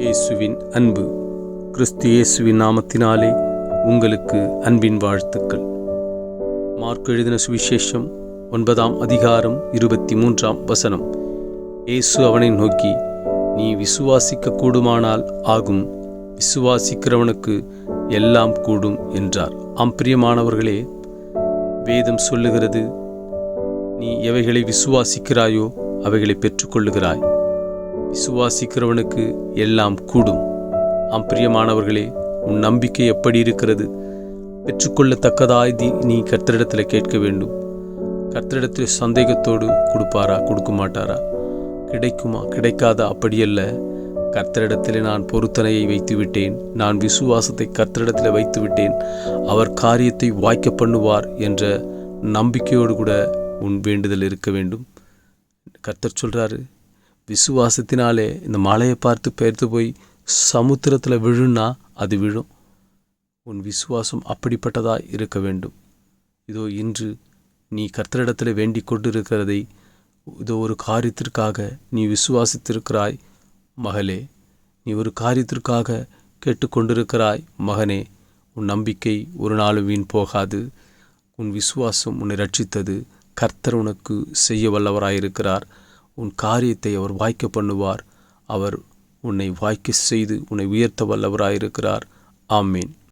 இயேசுவின் அன்பு. கிறிஸ்து இயேசுவின் நாமத்தினாலே உங்களுக்கு அன்பின் வாழ்த்துக்கள். மார்க் எழுதின சுவிசேஷம் 9ஆம் அதிகாரம் 23ஆம் வசனம். இயேசு அவனை நோக்கி, நீ விசுவாசிக்க கூடுமானால் ஆகும், விசுவாசிக்கிறவனுக்கு எல்லாம் கூடும் என்றார். பிரியமானவர்களே, வேதம் சொல்லுகிறது, நீ எவைகளை விசுவாசிக்கிறாயோ அவைகளை பெற்றுக்கொள்ளுகிறாய். விசுவாசிக்கிறவனுக்கு எல்லாம் கூடும். பிரியமானவர்களே, உன் நம்பிக்கை எப்படி இருக்கிறது? பெற்றுக்கொள்ளத்தக்கதாய் நீ கர்த்தரிடத்தில் கேட்க வேண்டும். கர்த்தரிடத்தில் சந்தேகத்தோடு கொடுப்பாரா, கொடுக்க மாட்டாரா, கிடைக்குமா, கிடைக்காதா? அப்படியல்ல. கர்த்தரிடத்தில் நான் பொருத்தனையை வைத்து விட்டேன், நான் விசுவாசத்தை கர்த்தரிடத்தில் வைத்து விட்டேன், அவர் காரியத்தை வாய்க்க பண்ணுவார் என்ற நம்பிக்கையோடு கூட உன் வேண்டுதல் இருக்க வேண்டும். கர்த்தர் சொல்றாரு, விசுவாசத்தினாலே இந்த மலையை பார்த்து பெயர்த்து போய் சமுத்திரத்தில் விழுன்னா அது விழும். உன் விசுவாசம் அப்படிப்பட்டதாய் இருக்க வேண்டும். இதோ இன்று நீ கர்த்தரிடத்தில் வேண்டிக் கொண்டிருக்கிறதை இதோ ஒரு காரியத்திற்காக நீ விசுவாசித்திருக்கிறாய் மகளே. நீ ஒரு காரியத்திற்காக கேட்டுக்கொண்டிருக்கிறாய் மகனே. உன் நம்பிக்கை ஒரு நாளும் வீண் போகாது. உன் விசுவாசம் உன்னை ரட்சித்தது. கர்த்தர் உனக்கு செய்ய வல்லவராயிருக்கிறார். உன் காரியத்தை அவர் வாய்க்க பண்ணுவார். அவர் உன்னை வாய்க்க செய்து உன்னை உயர்த்த வல்லவராயிருக்கிறார். ஆமேன்.